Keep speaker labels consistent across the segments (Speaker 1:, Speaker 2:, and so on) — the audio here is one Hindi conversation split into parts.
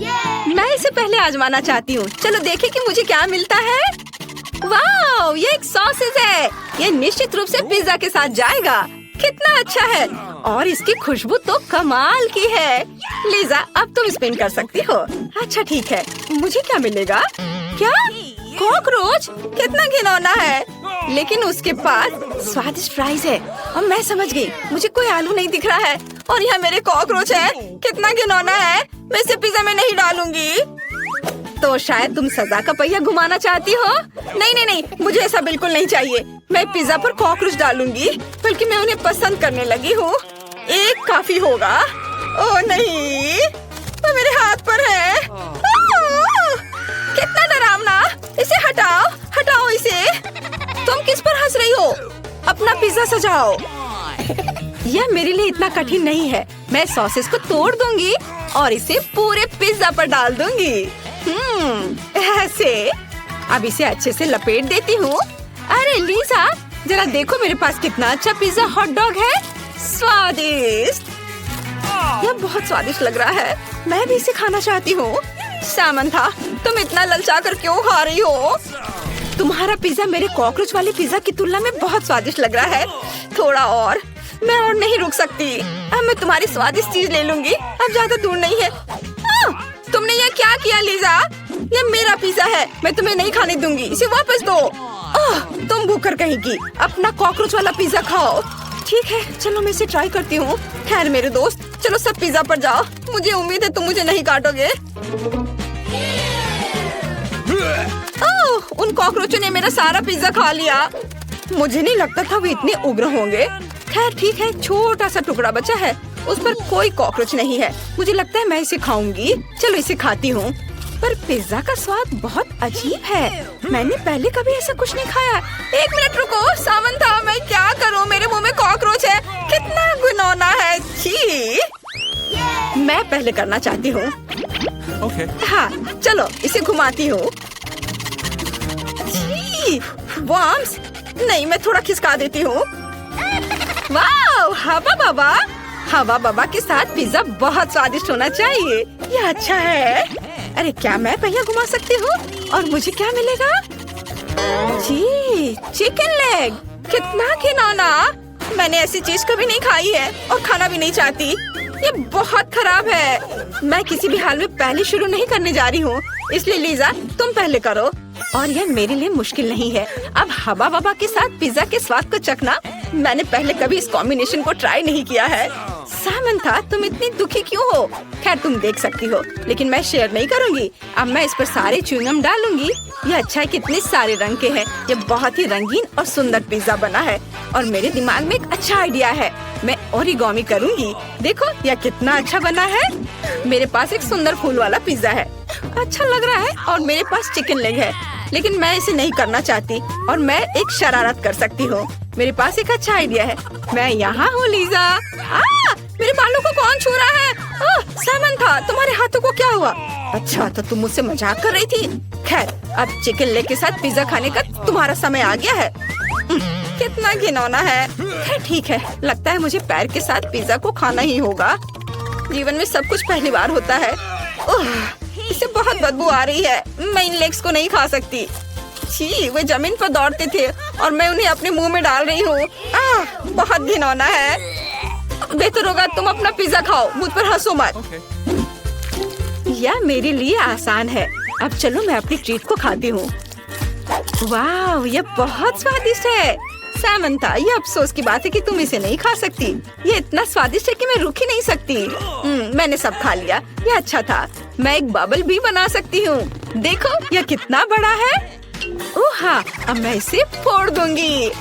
Speaker 1: मैं इसे पहले आजमाना चाहती हूँ। चलो देखें कि मुझे क्या मिलता है। वाह, ये एक सॉसेज है। ये निश्चित रूप से पिज्जा के साथ जाएगा। कितना अच्छा है और इसकी खुशबू तो कमाल की है। लीजा, अब तुम स्पिन कर सकती हो। अच्छा ठीक है, मुझे क्या मिलेगा? क्या? कॉकरोच? कितना घिनौना है, लेकिन उसके पास स्वादिष्ट फ्राइज है। और मैं समझ गई, मुझे कोई आलू नहीं दिख रहा है और यहाँ मेरे कॉकरोच है। कितना घिनौना है। मैं इसे पिज्जा में नहीं डालूंगी। तो शायद तुम सजा का पहिया घुमाना चाहती हो? नहीं नहीं नहीं, मुझे ऐसा बिल्कुल नहीं चाहिए। मैं पिज्जा पर कॉकरोच डालूंगी, बल्कि मैं उन्हें पसंद करने लगी हूँ। एक काफी होगा। ओह नहीं, वो मेरे हाथ पर है। कितना डरावना। इसे हटाओ, हटाओ इसे। तुम किस पर हंस रही हो? अपना पिज्जा सजाओ। यह मेरे लिए इतना कठिन नहीं है। मैं सॉसेस को तोड़ दूंगी और इसे पूरे पिज्जा पर डाल दूंगी। ऐसे। अब इसे अच्छे से लपेट देती हूँ। अरे लीजा, जरा देखो मेरे पास कितना अच्छा पिज्जा हॉट डॉग है। स्वादिष्ट। यह बहुत स्वादिष्ट लग रहा है। मैं भी इसे खाना चाहती हूँ। सामंथा, तुम इतना ललचा कर क्यों खा रही हो? तुम्हारा पिज्जा मेरे कॉकरोच वाले पिज्जा की तुलना में बहुत स्वादिष्ट लग रहा है। थोड़ा और। मैं और नहीं रुक सकती। अब मैं तुम्हारी स्वादिष्ट चीज ले लूंगी। अब ज्यादा दूर नहीं है। तुमने ये क्या किया लीजा? ये मेरा पिज्जा है। मैं तुम्हें नहीं खाने दूंगी। इसे वापस दो। तुम भूखर कहेगी। अपना कॉकरोच वाला पिज्जा खाओ। ठीक है, चलो मैं इसे ट्राई करती हूँ। खैर मेरे दोस्त, चलो सब पिज्जा पर जाओ। मुझे उम्मीद है तुम मुझे नहीं काटोगे। उन कॉकरोचों ने मेरा सारा पिज्जा खा लिया। मुझे नहीं लगता था वे इतने उग्र होंगे। खैर ठीक है, छोटा सा टुकड़ा बचा है। उस पर कोई कॉकरोच नहीं है। मुझे लगता है मैं इसे खाऊंगी। चलो इसे खाती हूँ। पर पिज्जा का स्वाद बहुत अजीब है। मैंने पहले कभी ऐसा कुछ नहीं खाया। एक मिनट रुको सामंथा, मैं क्या करूँ? मेरे मुंह में कॉकरोच है। कितना घिनौना है। छी। मैं पहले करना चाहती हूँ। हाँ चलो इसे घुमाती हूँ। वॉर्म्स, नहीं मैं थोड़ा खिसका देती हूँ। वाह, हवा बाबा। हवा बाबा के साथ पिज्जा बहुत स्वादिष्ट होना चाहिए। यह अच्छा है। अरे क्या मैं पहिया घुमा सकती हूँ? और मुझे क्या मिलेगा? जी, चिकन लेग। कितना घिनौना। मैंने ऐसी चीज कभी नहीं खाई है और खाना भी नहीं चाहती। ये बहुत खराब है। मैं किसी भी हाल में पहले शुरू नहीं करने जा रही हूँ। इसलिए लीजा, तुम पहले करो। और यह मेरे लिए मुश्किल नहीं है। अब हवा बाबा के साथ पिज्जा के स्वाद को चखना। मैंने पहले कभी इस कॉम्बिनेशन को ट्राई नहीं किया है। सामंथा, तुम इतनी दुखी क्यों हो? खैर तुम देख सकती हो, लेकिन मैं शेयर नहीं करूंगी। अब मैं इस पर सारे च्युइंगम डालूंगी। यह अच्छा है, कितने सारे रंग के हैं। यह बहुत ही रंगीन और सुंदर पिज्जा बना है। और मेरे दिमाग में एक अच्छा आइडिया है। मैं ओरिगामी करूंगी। देखो यह कितना अच्छा बना है। मेरे पास एक सुंदर फूल वाला पिज्जा है। अच्छा लग रहा है। और मेरे पास चिकन लेग है, लेकिन मैं इसे नहीं करना चाहती। और मैं एक शरारत कर सकती हूँ। मेरे पास एक अच्छा आइडिया है। मैं यहाँ हूँ लीजा। मेरे बालों को कौन छू रहा है? सामंथा, तुम्हारे हाथों को क्या हुआ? अच्छा, तो तुम मुझसे मजाक कर रही थी। खैर, अब चिकन लेग के साथ पिज्जा खाने का तुम्हारा समय आ गया है। कितना घिनौना है। खैर ठीक है, लगता है मुझे पैर के साथ पिज्जा को खाना ही होगा। जीवन में सब कुछ पहली बार होता है। इससे बहुत बदबू आ रही है। मैं इन लेग्स को नहीं खा सकती। छी, वे जमीन पर दौड़ते थे और मैं उन्हें अपने मुंह में डाल रही हूँ। बहुत घिनौना है। बेहतर होगा तुम अपना पिज्जा खाओ, मुझ पर हंसो मत। यह मेरे लिए आसान है। अब चलो मैं अपनी ट्रीट को खाती हूँ। वाह, यह बहुत स्वादिष्ट है। सामंथा, ये अफसोस की बात है कि तुम इसे नहीं खा सकती। ये इतना स्वादिष्ट है कि मैं रुक ही नहीं सकती। मैंने सब खा लिया। यह अच्छा था। मैं एक बबल भी बना सकती हूँ। देखो यह कितना बड़ा है। ओह हाँ, अब मैं इसे फोड़ दूंगी।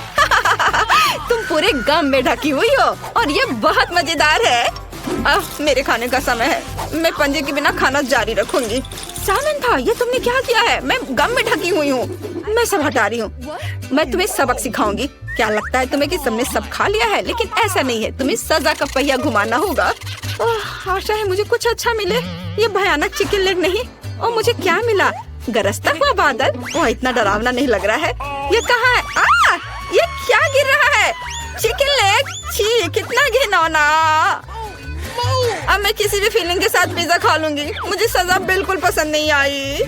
Speaker 1: तुम पूरे गम में ढकी हुई हो और ये बहुत मजेदार है। अब मेरे खाने का समय है। मैं पंजे के बिना खाना जारी रखूंगी। सामंथा, ये तुमने क्या किया है? मैं गम में ढकी हुई हूँ। मैं सब हटा रही हूँ। मैं तुम्हें सबक सिखाऊंगी। क्या लगता है तुम्हें कि सबने सब खा लिया है? लेकिन ऐसा नहीं है। तुम्हें सजा का पहिया घुमाना होगा। आशा है मुझे कुछ अच्छा मिले। ये भयानक चिकन लेग नहीं। और मुझे क्या मिला? गरजता हुआ बादल। वो इतना डरावना नहीं लग रहा है। ये कहाँ है? ये क्या गिर रहा है? Chicken leg. छी, कितना घिनौना। अब मैं किसी भी फीलिंग के साथ पिज्जा खा लूंगी। मुझे सजा बिल्कुल पसंद नहीं आई।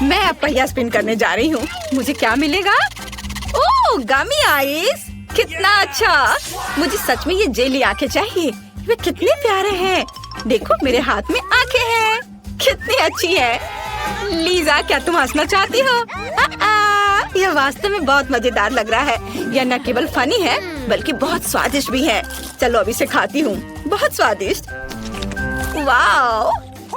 Speaker 1: मैं अब पहिया स्पिन करने जा रही हूँ। मुझे क्या मिलेगा? ओह, गमी आइस, कितना अच्छा। मुझे सच में ये जेली आंखें चाहिए। वे कितने प्यारे हैं। देखो मेरे हाथ में आंखें हैं। कितनी अच्छी है। लीजा, क्या तुम हंसना चाहती हो? यह वास्तव में बहुत मजेदार लग रहा है। यह न केवल फनी है बल्कि बहुत स्वादिष्ट भी है। चलो अभी से खाती हूँ। बहुत स्वादिष्ट। वाओ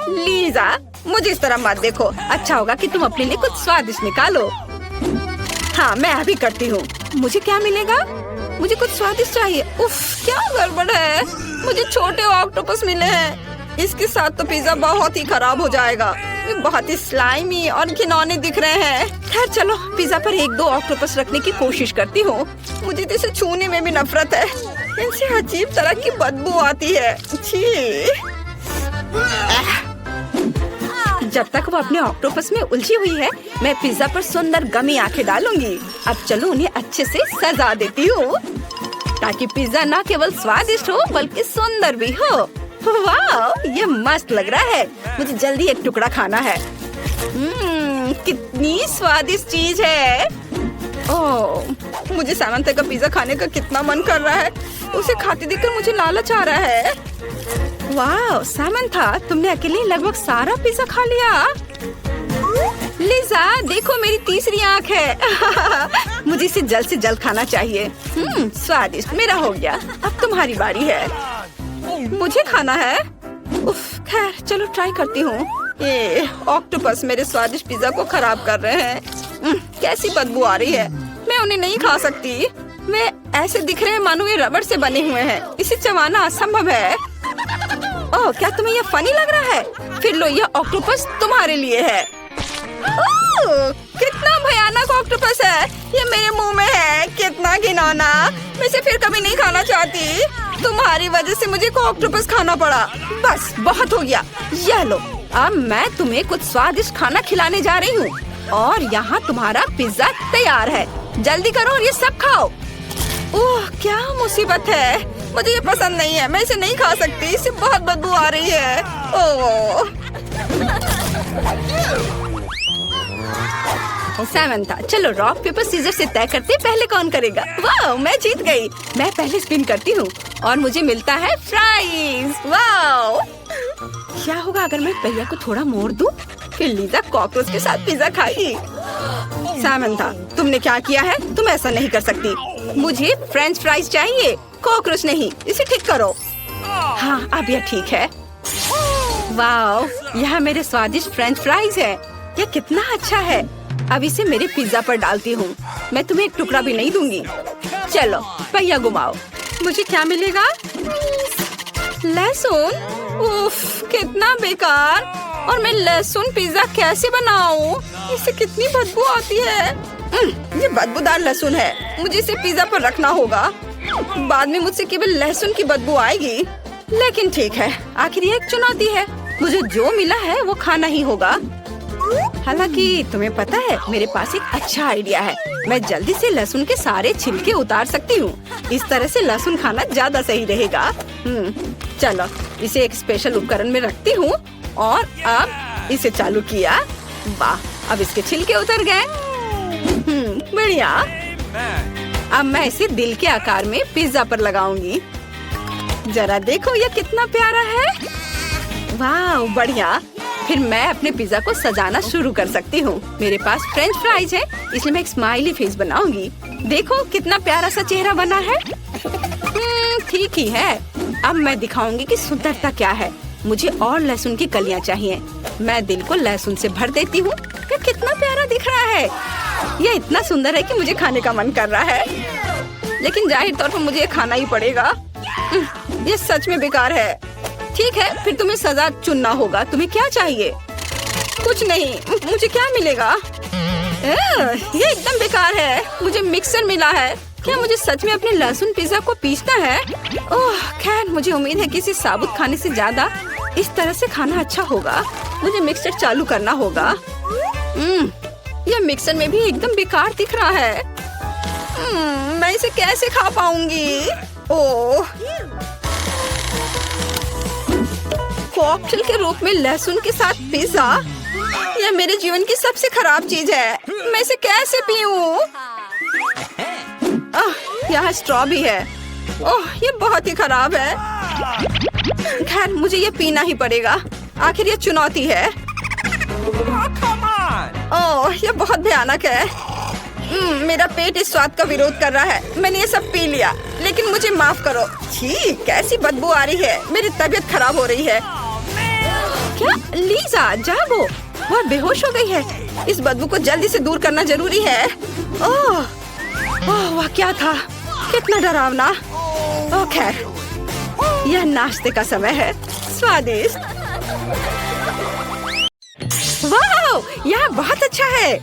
Speaker 1: लीजा, मुझे इस तरह मत देखो। अच्छा होगा कि तुम अपने लिए कुछ स्वादिष्ट निकालो। हाँ, मैं अभी करती हूँ। मुझे क्या मिलेगा? मुझे कुछ स्वादिष्ट चाहिए। उफ, क्या गड़बड़ है। मुझे छोटे ऑक्टोपस मिले हैं। इसके साथ तो पिज्जा बहुत ही खराब हो जाएगा। ये बहुत ही स्लाइमी और घिनौने दिख रहे हैं। खैर चलो, पिज्जा पर 1-2 ऑक्टोपस रखने की कोशिश करती हूँ। मुझे तो इसे छूने में भी नफरत है। इनसे अजीब तरह की बदबू आती है। छी। जब तक वो अपने ऑक्टोपस में उलझी हुई है, मैं पिज्जा पर सुंदर गमी आंखें डालूंगी। अब चलो उन्हें अच्छे से सजा देती हूँ, ताकि पिज्जा न केवल स्वादिष्ट हो बल्कि सुंदर भी हो। वाह, ये मस्त लग रहा है। मुझे जल्दी एक टुकड़ा खाना है। कितनी स्वादिष्ट चीज है। ओह, मुझे सामंता का पिज्जा खाने का कितना मन कर रहा है। उसे खाते देखकर मुझे लालच आ रहा है। वाह सामंथा, तुमने अकेले लगभग सारा पिज्जा खा लिया। लिजा, देखो मेरी तीसरी आंख है। मुझे इसे जल्द से जल्द खाना चाहिए। स्वादिष्ट, मेरा हो गया। अब तुम्हारी बारी है। मुझे खाना है। उफ, खैर चलो ट्राई करती हूँ। ये ऑक्टोपस मेरे स्वादिष्ट पिज्जा को खराब कर रहे हैं। कैसी बदबू आ रही है। मैं उन्हें नहीं खा सकती। वे ऐसे दिख रहे हैं मानो ये रबड़ से बने हुए हैं। इसे चबाना असंभव है। ओह, क्या तुम्हें यह फनी लग रहा है? फिर लो, यह ऑक्टोपस तुम्हारे लिए है। ओह, कितना भयानक ऑक्टोपस है। ये मेरे मुंह में है। कितना घिनौना। मैं इसे फिर कभी नहीं खाना चाहती। तुम्हारी वजह से मुझे को ऑक्टोपस खाना पड़ा। बस बहुत हो गया। यह लो, अब मैं तुम्हें कुछ स्वादिष्ट खाना खिलाने जा रही हूँ। और यहाँ तुम्हारा पिज्जा तैयार है। जल्दी करो और ये सब खाओ। ओह, क्या मुसीबत है। मुझे ये पसंद नहीं है। मैं इसे नहीं खा सकती। इससे बहुत बदबू आ रही है। ओह। सामंता, चलो रॉक पेपर सीजर से तय करते पहले कौन करेगा। वाह, मैं जीत गई। मैं पहले स्पिन करती हूँ और मुझे मिलता है फ्राइज। वाह, क्या होगा अगर मैं पहिया को थोड़ा मोड़ दूँ? फिर लीजा कॉकरोच के साथ पिज्जा खाएगी। सामंता, तुमने क्या किया है? तुम ऐसा नहीं कर सकती। मुझे फ्रेंच फ्राइज चाहिए, कॉकरोच नहीं। इसे ठीक करो। हाँ, अब यह ठीक है। वाह, यह मेरे स्वादिष्ट फ्रेंच फ्राइज है। यह कितना अच्छा है। अब इसे मेरे पिज्जा पर डालती हूँ। मैं तुम्हें एक टुकड़ा भी नहीं दूंगी। चलो पहिया घुमाओ। मुझे क्या मिलेगा? लहसुन। उफ, कितना बेकार। और मैं लहसुन पिज्जा कैसे बनाऊं? इससे कितनी बदबू आती है। ये बदबूदार लहसुन है। मुझे इसे पिज्जा पर रखना होगा। बाद में मुझसे केवल लहसुन की बदबू आएगी। लेकिन ठीक है, आखिर ये एक चुनौती है। मुझे जो मिला है वो खाना ही होगा। हालांकि तुम्हें पता है, मेरे पास एक अच्छा आइडिया है। मैं जल्दी से लहसुन के सारे छिलके उतार सकती हूँ। इस तरह से लहसुन खाना ज्यादा सही रहेगा। चलो इसे एक स्पेशल उपकरण में रखती हूँ और अब इसे चालू किया। वाह, अब इसके छिलके उतर गए। बढ़िया। अब मैं इसे दिल के आकार में पिज्जा पर लगाऊंगी। जरा देखो ये कितना प्यारा है। वाह, बढ़िया। फिर मैं अपने पिज्जा को सजाना शुरू कर सकती हूँ। मेरे पास फ्रेंच फ्राइज है, इसलिए मैं एक स्माइली फेस बनाऊंगी। देखो कितना प्यारा सा चेहरा बना है। ठीक ही है। अब मैं दिखाऊंगी कि सुंदरता क्या है। मुझे और लहसुन की कलियां चाहिए। मैं दिल को लहसुन से भर देती हूँ। ये कितना प्यारा दिख रहा है। ये इतना सुंदर है कि मुझे खाने का मन कर रहा है। लेकिन जाहिर तौर पर मुझे ये खाना ही पड़ेगा। ये सच में बेकार है। ठीक है, फिर तुम्हें सजा चुनना होगा। तुम्हें क्या चाहिए? कुछ नहीं। मुझे क्या मिलेगा? ये एकदम बेकार है। मुझे मिक्सर मिला है। क्या मुझे सच में अपने लहसुन पिज्जा को पीसना है? ओह, खैर मुझे उम्मीद है कि इसे साबुत खाने से ज्यादा इस तरह से खाना अच्छा होगा। मुझे मिक्सर चालू करना होगा। यह मिक्सर में भी एकदम बेकार दिख रहा है। मैं इसे कैसे खा पाऊंगी? ओह, कॉकटेल के रूप में लहसुन के साथ पिज्जा, यह मेरे जीवन की सबसे खराब चीज है। मैं इसे कैसे पीऊं? यहाँ स्ट्रॉ भी है। ओह, ये बहुत ही खराब है। खैर, मुझे ये पीना ही पड़ेगा। आखिर ये चुनौती है। ओह, ये बहुत भयानक है। मेरा पेट इस स्वाद का विरोध कर रहा है। मैंने ये सब पी लिया, लेकिन मुझे माफ करो। छी, कैसी बदबू आ रही है। मेरी तबीयत खराब हो रही है। क्या लीजा जागो, वह बेहोश हो गई है। इस बदबू को जल्दी से दूर करना जरूरी है। ओह, वह क्या था? कितना डरावना। ओह खैर, यह नाश्ते का समय है। स्वादिष्ट। वाह, यह बहुत अच्छा है।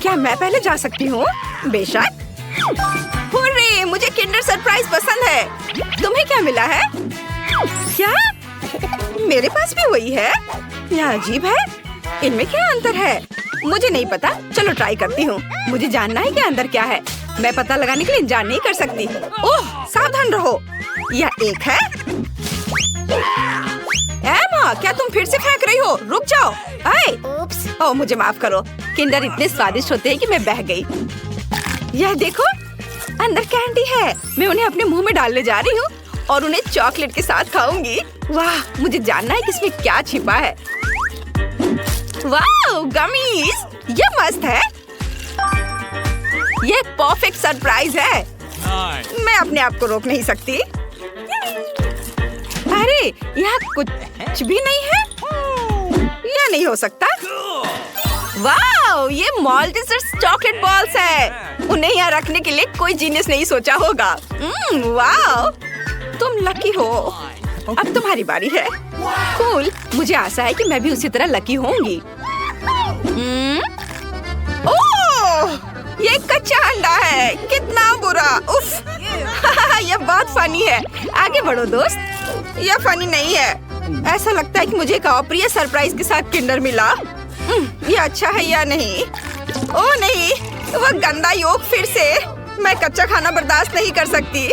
Speaker 1: क्या मैं पहले जा सकती हूँ? बेशक। हुर्रे, मुझे किंडर सरप्राइज पसंद है। तुम्हें क्या मिला है? क्या मेरे पास भी वही है? यह अजीब है। इनमें क्या अंतर है? मुझे नहीं पता। चलो ट्राई करती हूँ। मुझे जानना है कि अंदर क्या है। मैं पता लगाने के लिए इंतजार नहीं कर सकती। ओह, सावधान रहो। यह एक है। एमा, क्या तुम फिर से फेंक रही हो? रुक जाओ। ओह, मुझे माफ करो। किंडर इतने स्वादिष्ट होते हैं कि मैं बह गई। यह देखो, अंदर कैंडी है। मैं उन्हें अपने मुंह में डालने जा रही हूँ और उन्हें चॉकलेट के साथ खाऊंगी। वाह, मुझे जानना है कि इसमें क्या छिपा है। वाह, गमीज, ये मस्त है। ये परफेक्ट सरप्राइज है। मैं अपने आप को रोक नहीं सकती। अरे, यहाँ कुछ भी नहीं है। यह नहीं हो सकता। वाह, ये माल्टेजर्स चॉकलेट बॉल्स है। उन्हें यहाँ रखने के लिए कोई जीनियस नहीं सोचा होगा। वाह, तुम लकी हो। अब तुम्हारी बारी है। कूल, मुझे आशा है कि मैं भी उसी तरह लकी होंगी। ओह, ये कच्चा अंडा है। कितना बुरा। उफ। यह बहुत फनी है। आगे बढ़ो दोस्त। यह फनी नहीं है। ऐसा लगता है कि मुझे एक अप्रिय सरप्राइज के साथ किंडर मिला। यह अच्छा है या नहीं? ओह नहीं, वह गंदा योग फिर से। मैं कच्चा खाना बर्दाश्त नहीं कर सकती।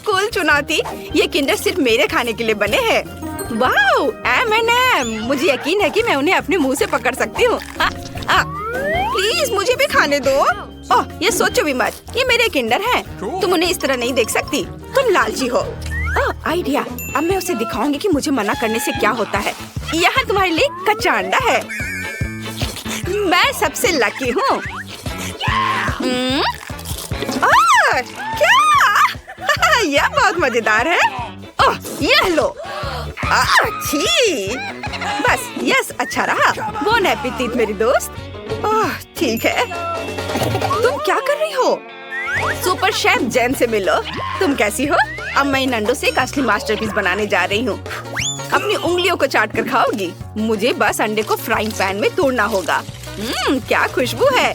Speaker 1: कूल चुनौती। ये किंडर सिर्फ मेरे खाने के लिए बने हैं। Wow, M&M। मुझे यकीन है कि मैं उन्हें अपने मुंह से पकड़ सकती हूँ। प्लीज मुझे भी खाने दो। ओह, ये सोचो भी मत। ये मेरे किंडर हैं। तुम उन्हें इस तरह नहीं देख सकती। तुम लालची हो। आइडिया। अब मैं उसे दिखाऊंगी कि मुझे मना करने से क्या होता है। यहाँ तुम्हारे लिए कच्चा अंडा है। मैं सबसे लकी हूँ। क्या? यह बहुत मजेदार है। ओह, यह लो। अच्छी। बस, यस, अच्छा रहा। बोन एपेटिट मेरी दोस्त। ओह, ठीक है। तुम क्या कर रही हो? सुपर शेफ जैन से मिलो। तुम कैसी हो? अब मैं इन अंडों से एक असली मास्टरपीस बनाने जा रही हूँ। अपनी उंगलियों को चाट कर खाओगी। मुझे बस अंडे को फ्राइंग पैन में तोड़ना होगा। क्या खुशबू है।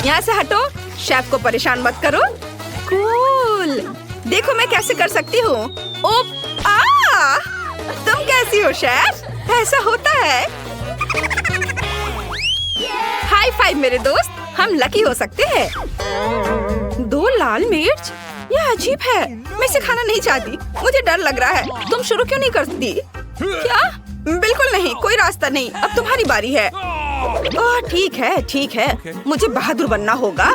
Speaker 1: यहाँ से हटो। शेफ को परेशान मत करो। कूल, देखो मैं कैसे कर सकती हूँ। तुम कैसी हो शेफ? ऐसा होता है। हाई फाइव मेरे दोस्त। हम लकी हो सकते हैं। 2 लाल मिर्च, यह अजीब है। मैं इसे खाना नहीं चाहती। मुझे डर लग रहा है। तुम शुरू क्यों नहीं करती? क्या? बिल्कुल नहीं, कोई रास्ता नहीं। अब तुम्हारी बारी है। ओह, ठीक है, ठीक है। मुझे बहादुर बनना होगा।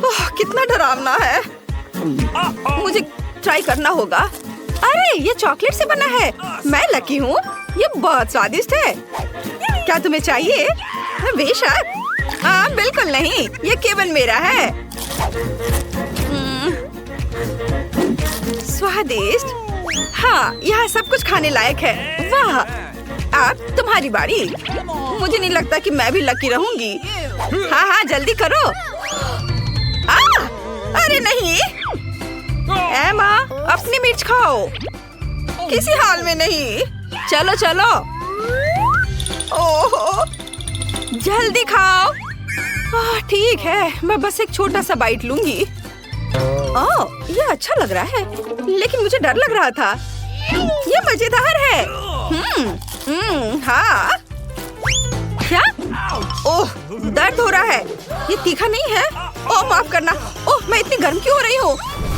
Speaker 1: ओह, कितना डरावना है। मुझे ट्राई करना होगा। अरे, ये चॉकलेट से बना है। मैं लकी हूँ। ये बहुत स्वादिष्ट है। क्या तुम्हें चाहिए? बेशक। बिल्कुल नहीं, ये केवल मेरा है। स्वादिष्ट। हाँ, यहाँ सब कुछ खाने लायक है। वाह, अब तुम्हारी बारी। मुझे नहीं लगता कि मैं भी लकी रहूंगी। हाँ, जल्दी करो। अरे नहीं। एमा, अपनी मिर्च खाओ। किसी हाल में नहीं। चलो चलो। ओह, जल्दी खाओ। ठीक है, मैं बस एक छोटा सा बाइट लूंगी। ये अच्छा लग रहा है, लेकिन मुझे डर लग रहा था। ये मजेदार है। हाँ। क्या? ओह, दर्द हो रहा है। ये तीखा नहीं है। ओह, माफ करना। ओह, मैं इतनी गर्म क्यों हो रही हूँ?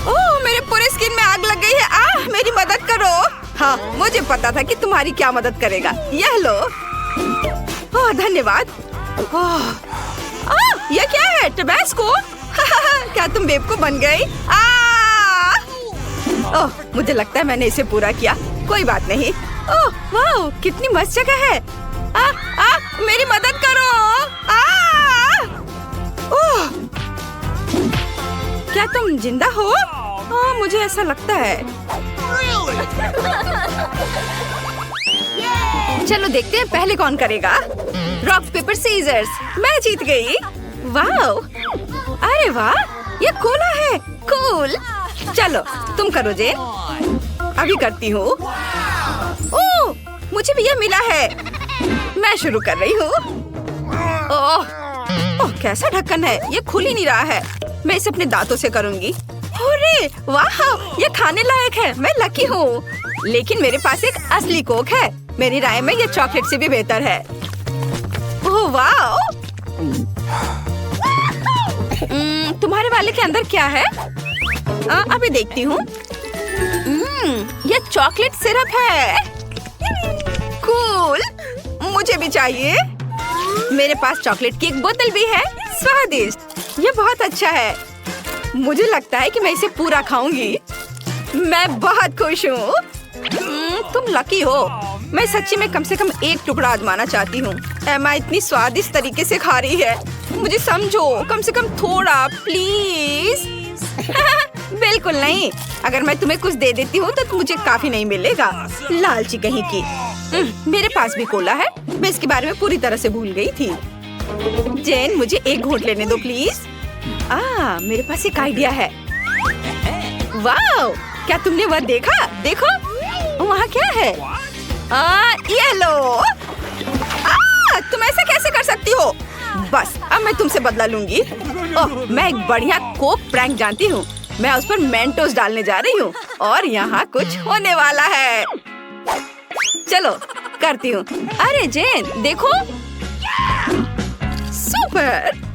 Speaker 1: ओह, मेरे पूरे स्किन में आग लग गई है। मेरी मदद करो। हाँ, मुझे पता था कि तुम्हारी क्या मदद करेगा। यह लो। ओह, धन्यवाद। ओह, यह क्या है? टबैस्को? क्या तुम बेवकूफ बन गई? ओह, मुझे लगता है मैंने इसे पूरा किया। कोई बात नहीं। ओह, वाह, कितनी मस्त जगह है। मेरी मदद करो। ओह, क्या तुम जिंदा हो? मुझे ऐसा लगता है। चलो देखते हैं पहले कौन करेगा। Rock paper scissors. मैं जीत गई। वाह, अरे वाह, ये कोला है। कूल। चलो तुम करो जेन। अभी करती हूँ। ओह, मुझे भी यह मिला है। मैं शुरू कर रही हूँ। ओह, कैसा ढक्कन है, ये खुल ही नहीं रहा है। मैं इसे अपने दांतों से करूँगी। अरे वाह, ये खाने लायक है। मैं लकी हूँ। लेकिन मेरे पास एक असली कोक है। मेरी राय में ये चॉकलेट से भी बेहतर है। ओह वाह, तुम्हारे वाले के अंदर क्या है? अभी देखती हूँ। ये चॉकलेट सिरप है। कूल, मुझे भी चाहिए। मेरे पास चॉकलेट की एक बोतल भी है। स्वादिष्ट, ये बहुत अच्छा है। मुझे लगता है कि मैं इसे पूरा खाऊंगी। मैं बहुत खुश हूँ। तुम लकी हो। मैं सच्ची में कम से कम एक टुकड़ा आजमाना चाहती हूँ। एमा इतनी स्वादिष्ट तरीके से खा रही है। मुझे समझो, कम से कम थोड़ा प्लीज। बिल्कुल नहीं। अगर मैं तुम्हें कुछ दे देती हूँ तो मुझे काफी नहीं मिलेगा। लालची कहीं की। मेरे पास भी कोला है। मैं इसके बारे में पूरी तरह से भूल गई थी। जेन, मुझे एक घूंट लेने दो प्लीज। मेरे पास एक आइडिया है। वाह, क्या तुमने वह देखा? देखो वहाँ क्या है? ये लो। तुम ऐसा कैसे कर सकती हो? बस अब मैं तुमसे बदला लूंगी। मैं एक बढ़िया कोक प्रैंक जानती हूँ। मैं उस पर मेंटोस डालने जा रही हूँ और यहाँ कुछ होने वाला है। चलो करती हूँ। अरे जेन देखो। सुपर।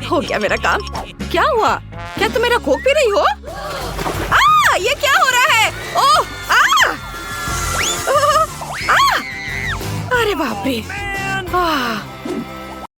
Speaker 1: हो गया मेरा काम। क्या हुआ? क्या तुम मेरा कोक पी रही हो?